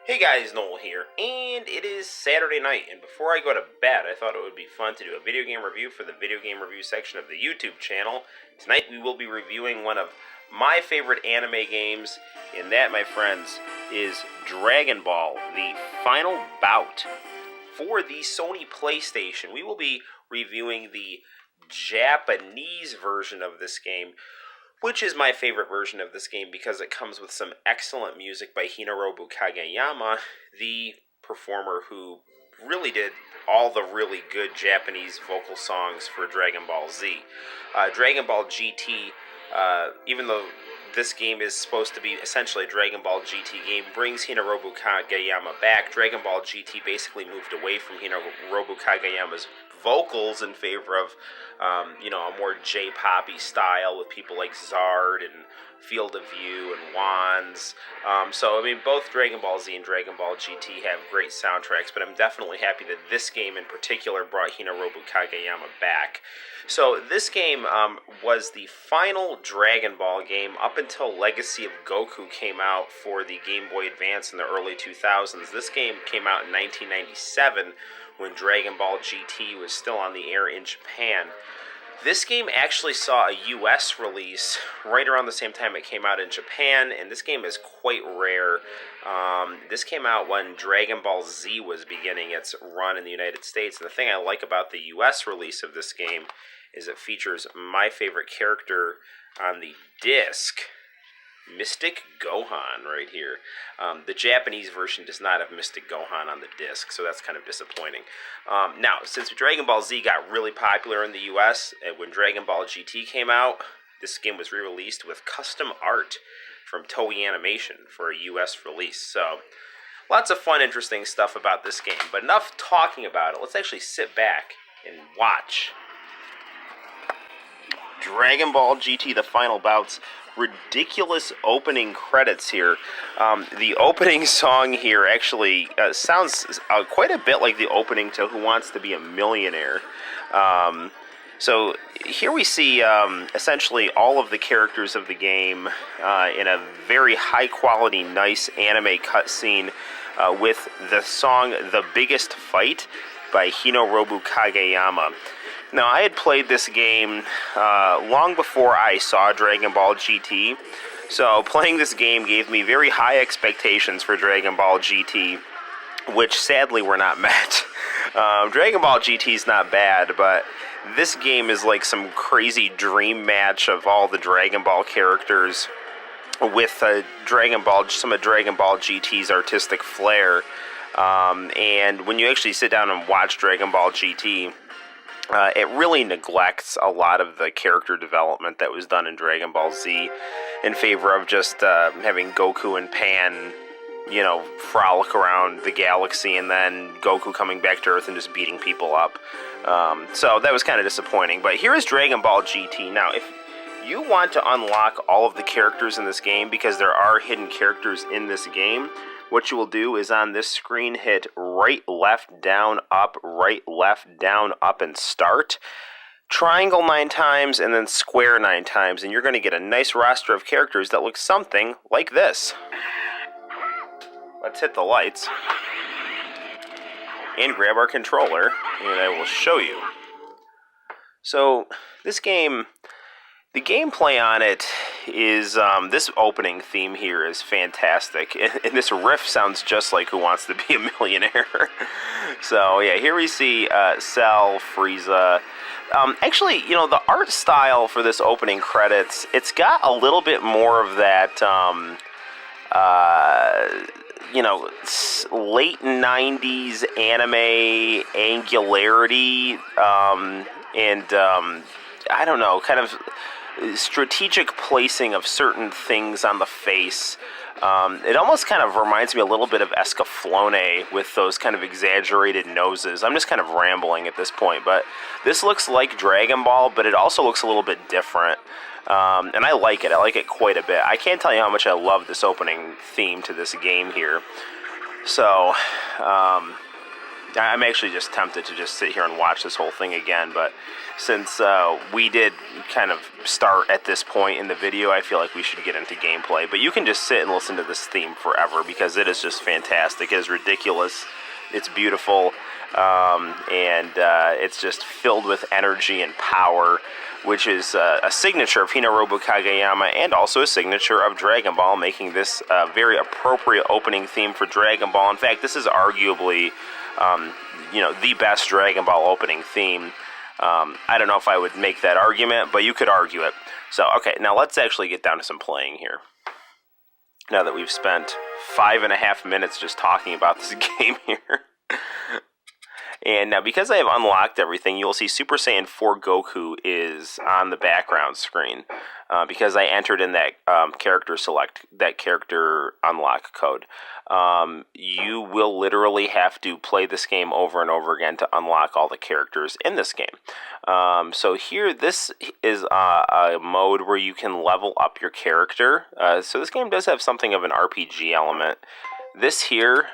Hey guys, Noel here, and it is Saturday night, and before I go to bed, I thought it would be fun to do a video game review for the video game review section of the YouTube channel. Tonight we will be reviewing one of my favorite anime games, and that, my friends, is Dragon Ball, the Final Bout. For the Sony PlayStation, we will be reviewing the Japanese version of this game, which is my favorite version of this game because it comes with some excellent music by Hinorobu Kageyama, the performer who really did all the really good Japanese vocal songs for Dragon Ball Z. Dragon Ball GT, even though this game is supposed to be essentially a Dragon Ball GT game, brings Hinorobu Kageyama back. Dragon Ball GT basically moved away from Hinorobu Kageyama's vocals in favor of, a more J-poppy style with people like Zard and Field of View and Wands. Both Dragon Ball Z and Dragon Ball GT have great soundtracks, but I'm definitely happy that this game in particular brought Hinorobu Kageyama back. So this game was the final Dragon Ball game up until Legacy of Goku came out for the Game Boy Advance in the early 2000s. This game came out in 1997 when Dragon Ball GT was still on the air in Japan. This game actually saw a US release right around the same time it came out in Japan, and this game is quite rare. This came out when Dragon Ball Z was beginning its run in the United States, and the thing I like about the US release of this game is it features my favorite character on the disc, Mystic Gohan, right here. The Japanese version does not have Mystic Gohan on the disc, so that's kind of disappointing. Now, since Dragon Ball Z got really popular in the US, when Dragon Ball GT came out, this game was re-released with custom art from Toei Animation for a US release. So, lots of fun, interesting stuff about this game. But enough talking about it. Let's actually sit back and watch Dragon Ball GT, the Final Bout's ridiculous opening credits here. The opening song here actually sounds quite a bit like the opening to Who Wants to Be a Millionaire. So here we see essentially all of the characters of the game in a very high quality, nice anime cutscene with the song The Biggest Fight by Hinorobu Kageyama. Now, I had played this game long before I saw Dragon Ball GT, so playing this game gave me very high expectations for Dragon Ball GT, which sadly were not met. Dragon Ball GT is not bad, but this game is like some crazy dream match of all the Dragon Ball characters with some of Dragon Ball GT's artistic flair. And when you actually sit down and watch Dragon Ball GT, it really neglects a lot of the character development that was done in Dragon Ball Z in favor of just having Goku and Pan, frolic around the galaxy, and then Goku coming back to Earth and just beating people up. So that was kind of disappointing. But here is Dragon Ball GT. Now, if you want to unlock all of the characters in this game, because there are hidden characters in this game, what you will do is on this screen hit right, left, down, up, and start. Triangle 9 times and then square 9 times, and you're going to get a nice roster of characters that looks something like this. Let's hit the lights and grab our controller, and I will show you. So this game, the gameplay on it is, this opening theme here is fantastic, and this riff sounds just like Who Wants to Be a Millionaire. So yeah, here we see Cell, Frieza. Actually, the art style for this opening credits, it's got a little bit more of that, late 90s anime angularity, I don't know, kind of strategic placing of certain things on the face. It almost kind of reminds me a little bit of Escaflowne with those kind of exaggerated noses. I'm just kind of rambling at this point, but this looks like Dragon Ball, but it also looks a little bit different. And I like it. I like it quite a bit. I can't tell you how much I love this opening theme to this game here. So, I'm actually just tempted to just sit here and watch this whole thing again, but since we did kind of start at this point in the video, I feel like we should get into gameplay. But you can just sit and listen to this theme forever because it is just fantastic. It is ridiculous. It's beautiful. And it's just filled with energy and power, which is a signature of Hinorobu Kageyama and also a signature of Dragon Ball, making this a very appropriate opening theme for Dragon Ball. In fact, this is arguably, the best Dragon Ball opening theme. I don't know if I would make that argument, but you could argue it. So, okay, now let's actually get down to some playing here. Now that we've spent 5.5 minutes just talking about this game here. And now, because I have unlocked everything, you'll see Super Saiyan 4 Goku is on the background screen because I entered in that character unlock code. You will literally have to play this game over and over again to unlock all the characters in this game. So here, this is a mode where you can level up your character. So this game does have something of an RPG element. This here...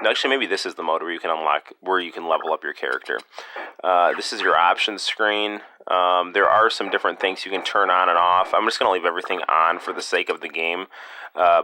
Actually, maybe this is the mode where you can level up your character. This is your options screen. There are some different things you can turn on and off. I'm just going to leave everything on for the sake of the game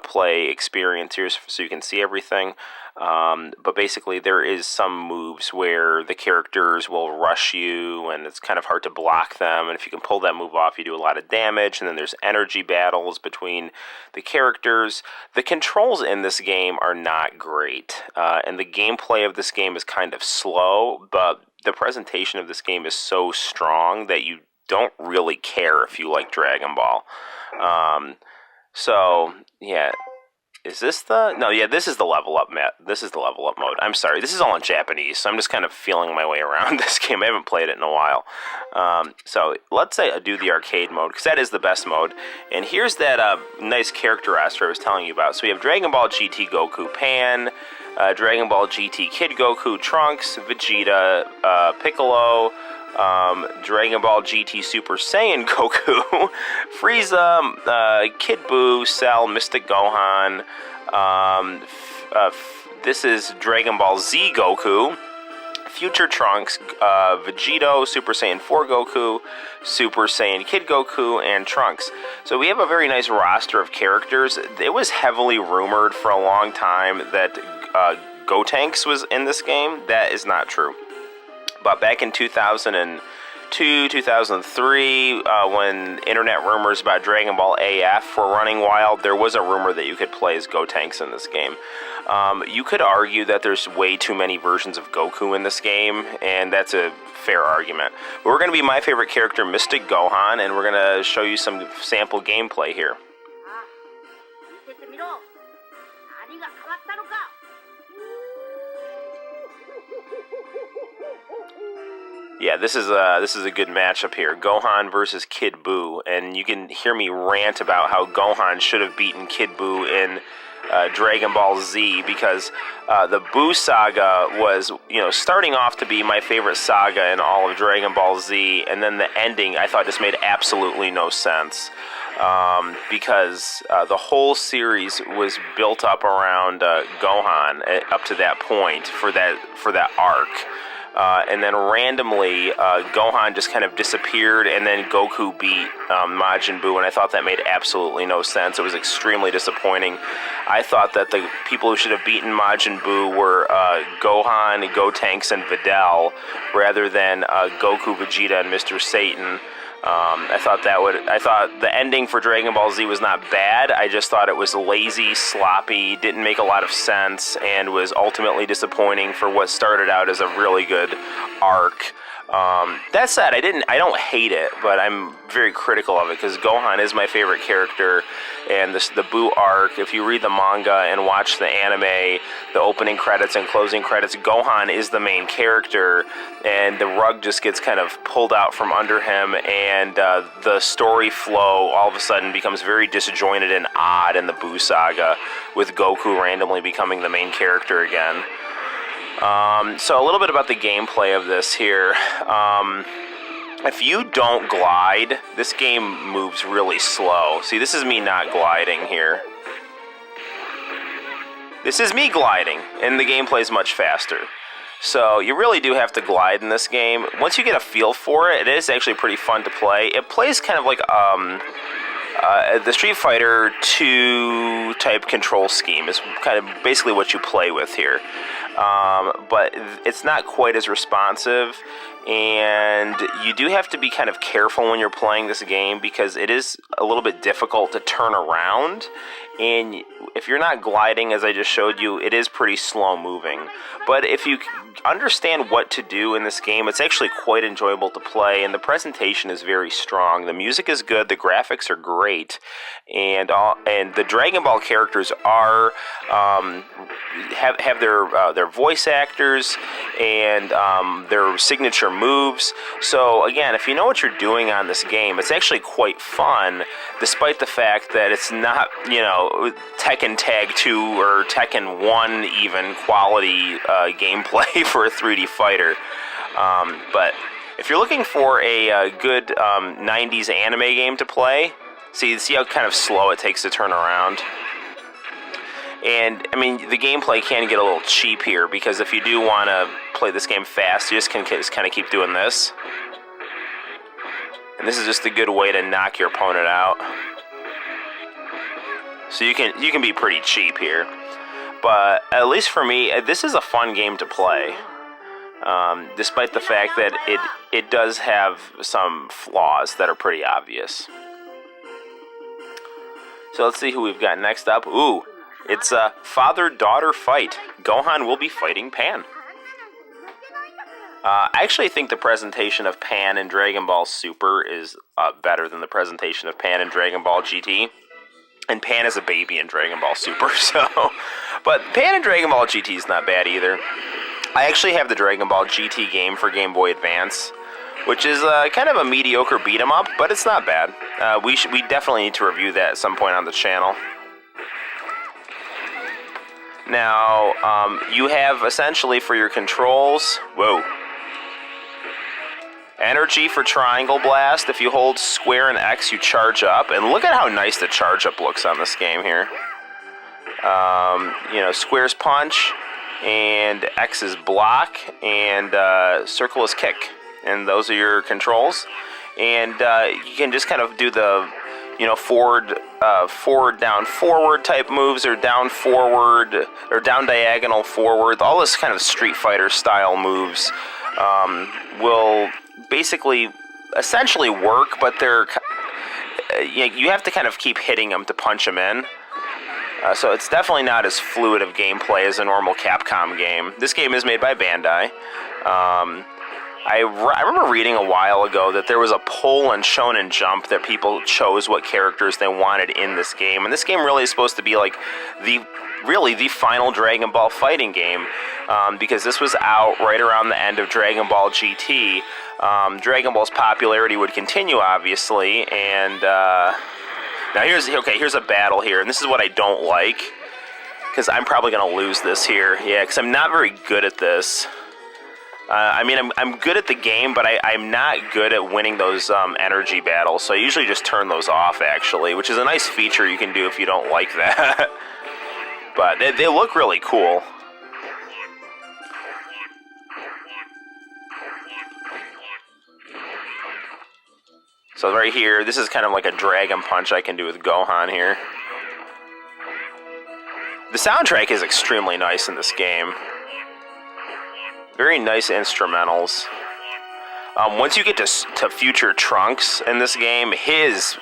play experience here so you can see everything. But basically, there is some moves where the characters will rush you, and it's kind of hard to block them. And if you can pull that move off, you do a lot of damage. And then there's energy battles between the characters. The controls in this game are not great, and the gameplay of this game is kind of slow, but the presentation of this game is so strong that you don't really care if you like Dragon Ball. So, yeah. Is this the... No, yeah, this is the level up This is the level up mode. I'm sorry, this is all in Japanese, so I'm just kind of feeling my way around this game. I haven't played it in a while. So let's say I do the arcade mode, because that is the best mode. And here's that nice character roster I was telling you about. So we have Dragon Ball GT Goku Pan, Dragon Ball GT Kid Goku Trunks, Vegeta, Piccolo, Dragon Ball GT Super Saiyan Goku, Frieza, Kid Buu, Cell, Mystic Gohan. This is Dragon Ball Z Goku, Future Trunks, Vegito, Super Saiyan 4 Goku, Super Saiyan Kid Goku, and Trunks. So we have a very nice roster of characters. It was heavily rumored for a long time that Gotenks was in this game. That is not true. But back in 2002, 2003, when internet rumors about Dragon Ball AF were running wild, there was a rumor that you could play as Gotenks in this game. You could argue that there's way too many versions of Goku in this game, and that's a fair argument. But we're going to be my favorite character, Mystic Gohan, and we're going to show you some sample gameplay here. Yeah, this is a good matchup here. Gohan versus Kid Buu, and you can hear me rant about how Gohan should have beaten Kid Buu in Dragon Ball Z, because the Buu saga was, starting off to be my favorite saga in all of Dragon Ball Z, and then the ending I thought just made absolutely no sense. Because the whole series was built up around Gohan up to that point for that arc. And then randomly, Gohan just kind of disappeared, and then Goku beat Majin Buu, and I thought that made absolutely no sense. It was extremely disappointing. I thought that the people who should have beaten Majin Buu were Gohan, Gotenks, and Videl, rather than Goku, Vegeta, and Mr. Satan. I thought the ending for Dragon Ball Z was not bad. I just thought it was lazy, sloppy, didn't make a lot of sense, and was ultimately disappointing for what started out as a really good arc. That said, I don't hate it, but I'm very critical of it because Gohan is my favorite character, and the Buu arc, if you read the manga and watch the anime, the opening credits and closing credits, Gohan is the main character, and the rug just gets kind of pulled out from under him, and the story flow all of a sudden becomes very disjointed and odd in the Buu saga, with Goku randomly becoming the main character again. So a little bit about the gameplay of this here. If you don't glide, this game moves really slow. See, this is me not gliding here. This is me gliding, and the gameplay is much faster. So you really do have to glide in this game. Once you get a feel for it, it is actually pretty fun to play. It plays kind of like the Street Fighter 2 type control scheme is kind of basically what you play with here. But it's not quite as responsive, and you do have to be kind of careful when you're playing this game because it is a little bit difficult to turn around, and if you're not gliding, as I just showed you, it is pretty slow moving. But if you understand what to do in this game, it's actually quite enjoyable to play, and the presentation is very strong. The music is good, the graphics are great, and the Dragon Ball characters are have their voice actors and their signature moves. So again, if you know what you're doing on this game, it's actually quite fun, despite the fact that it's not, you know, Tekken Tag 2 or Tekken 1 even quality gameplay for a 3D fighter. But if you're looking for a good 90s anime game to play, see how kind of slow it takes to turn around. And, I mean, the gameplay can get a little cheap here, because if you do want to play this game fast, you just kind of keep doing this. And this is just a good way to knock your opponent out. So you can be pretty cheap here. But, at least for me, this is a fun game to play. Despite the fact that it does have some flaws that are pretty obvious. So let's see who we've got next up. Ooh, it's a father-daughter fight. Gohan will be fighting Pan. I actually think the presentation of Pan in Dragon Ball Super is better than the presentation of Pan in Dragon Ball GT. And Pan is a baby in Dragon Ball Super, so... But Pan in Dragon Ball GT is not bad either. I actually have the Dragon Ball GT game for Game Boy Advance, which is kind of a mediocre beat-em-up, but it's not bad. We definitely need to review that at some point on the channel. Now, you have essentially for your controls... Whoa. Energy for Triangle Blast. If you hold square and X, you charge up. And look at how nice the charge up looks on this game here. You know, square's punch, and X is block, and circle is kick. And those are your controls. And you can just kind of do the, you know, forward, down, forward type moves, or down, forward, or down diagonal, forward. All this kind of Street Fighter style moves will basically essentially work, but they're you have to kind of keep hitting them to punch them in. So it's definitely not as fluid of gameplay as a normal Capcom game. This game is made by Bandai. I remember reading a while ago that there was a poll on Shonen Jump that people chose what characters they wanted in this game. And this game really is supposed to be like the final Dragon Ball fighting game, because this was out right around the end of Dragon Ball GT. Dragon Ball's popularity would continue, obviously, and now here's a battle here, and this is what I don't like, because I'm probably going to lose this here. Yeah, because I'm not very good at this. I mean, I'm good at the game, but I'm not good at winning those energy battles, so I usually just turn those off, actually, which is a nice feature you can do if you don't like that. But they look really cool. So right here, this is kind of like a Dragon Punch I can do with Gohan here. The soundtrack is extremely nice in this game. Very nice instrumentals. Once you get to Future Trunks in this game, his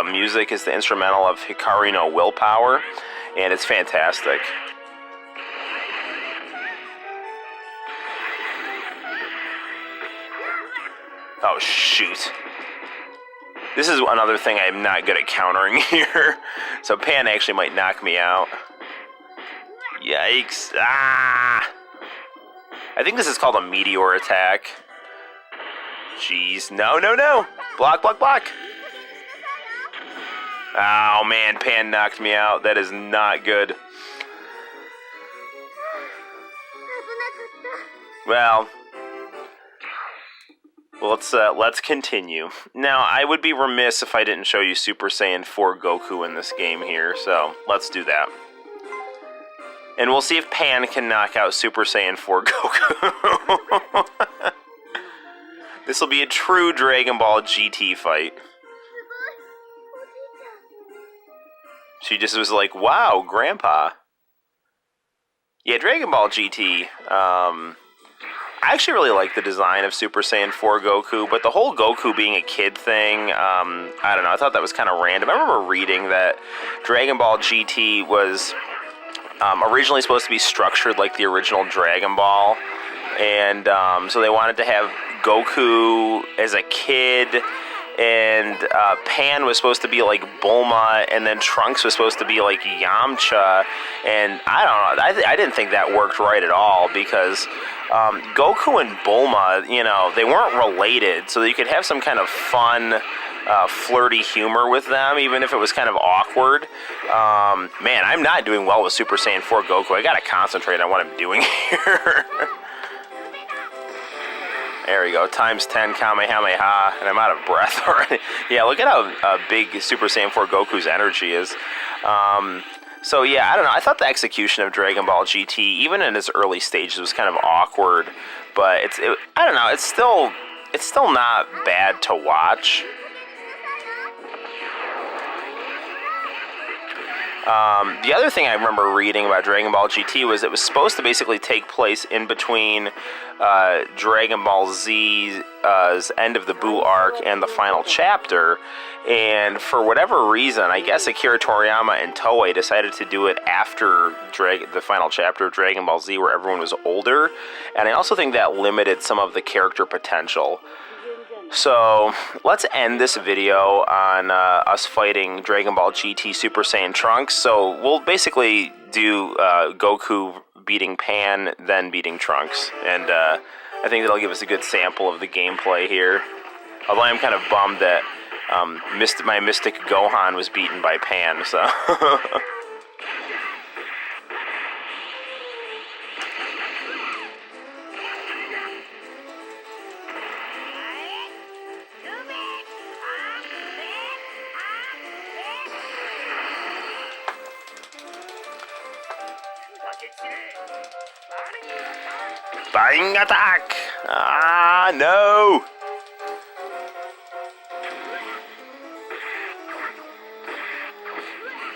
music is the instrumental of Hikari no Willpower, and it's fantastic. Oh, shoot. This is another thing I'm not good at countering here. So Pan actually might knock me out. Yikes. Ah! I think this is called a meteor attack. Jeez. No, no, no. Block, block, block. Oh, man. Pan knocked me out. That is not good. Well, let's continue. Now, I would be remiss if I didn't show you Super Saiyan 4 Goku in this game here, so let's do that. And we'll see if Pan can knock out Super Saiyan 4 Goku. This will be a true Dragon Ball GT fight. She just was like, wow, Grandpa. Yeah, Dragon Ball GT. I actually really like the design of Super Saiyan 4 Goku, but the whole Goku being a kid thing, I don't know, I thought that was kind of random. I remember reading that Dragon Ball GT was originally supposed to be structured like the original Dragon Ball, and so they wanted to have Goku as a kid, and Pan was supposed to be like Bulma, and then Trunks was supposed to be like Yamcha, and I don't know, I didn't think that worked right at all, because Goku and Bulma, you know, they weren't related, so you could have some kind of fun, flirty humor with them, even if it was kind of awkward. Man, I'm not doing well with Super Saiyan 4 Goku. I gotta concentrate on what I'm doing here. There we go, times 10 Kamehameha, and I'm out of breath already. Yeah, look at how big Super Saiyan 4 Goku's energy is. So yeah, I don't know, I thought the execution of Dragon Ball GT, even in its early stages, was kind of awkward, but I don't know, it's still not bad to watch. The other thing I remember reading about Dragon Ball GT was it was supposed to basically take place in between Dragon Ball Z's end of the Buu arc and the final chapter, and for whatever reason, I guess Akira Toriyama and Toei decided to do it after the final chapter of Dragon Ball Z, where everyone was older, and I also think that limited some of the character potential. So, let's end this video on us fighting Dragon Ball GT Super Saiyan Trunks. So, we'll basically do Goku beating Pan, then beating Trunks. And I think that'll give us a good sample of the gameplay here. Although I'm kind of bummed that my Mystic Gohan was beaten by Pan, so... Flying attack! Ah, no!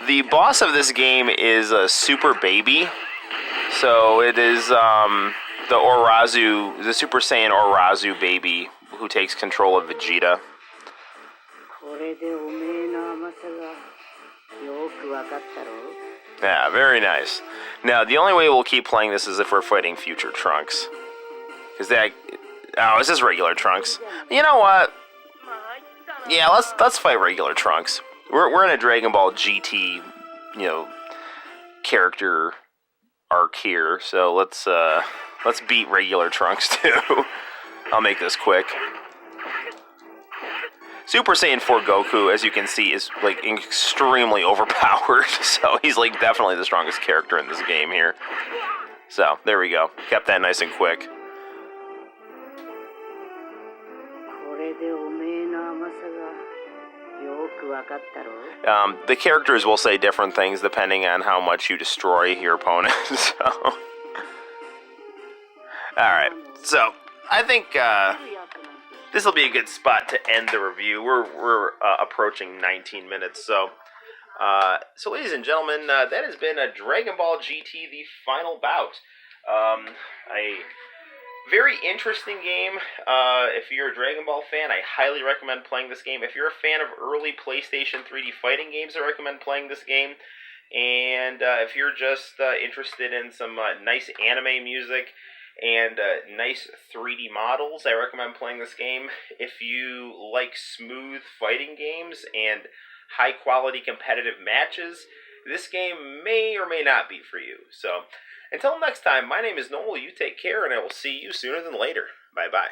The boss of this game is a Super Baby. So it is the Super Saiyan Orazu baby who takes control of Vegeta. Yeah, very nice. Now, the only way we'll keep playing this is if we're fighting future Trunks. Because this is regular Trunks. You know what? Yeah, let's fight regular Trunks. We're in a Dragon Ball GT, character arc here, so let's beat regular Trunks too. I'll make this quick. Super Saiyan 4 Goku, as you can see, is like extremely overpowered, so he's like definitely the strongest character in this game here. So, there we go. Kept that nice and quick. The characters will say different things depending on how much you destroy your opponent, so... Alright, so, I think, this will be a good spot to end the review. We're approaching 19 minutes, so ladies and gentlemen, that has been a Dragon Ball GT, the Final Bout. A very interesting game. If you're a Dragon Ball fan, I highly recommend playing this game. If you're a fan of early PlayStation 3D fighting games, I recommend playing this game. And if you're just interested in some nice anime music and nice 3D models, I recommend playing this game. If you like smooth fighting games and high-quality competitive matches, this game may or may not be for you. So, until next time, my name is Noel, you take care, and I will see you sooner than later. Bye-bye.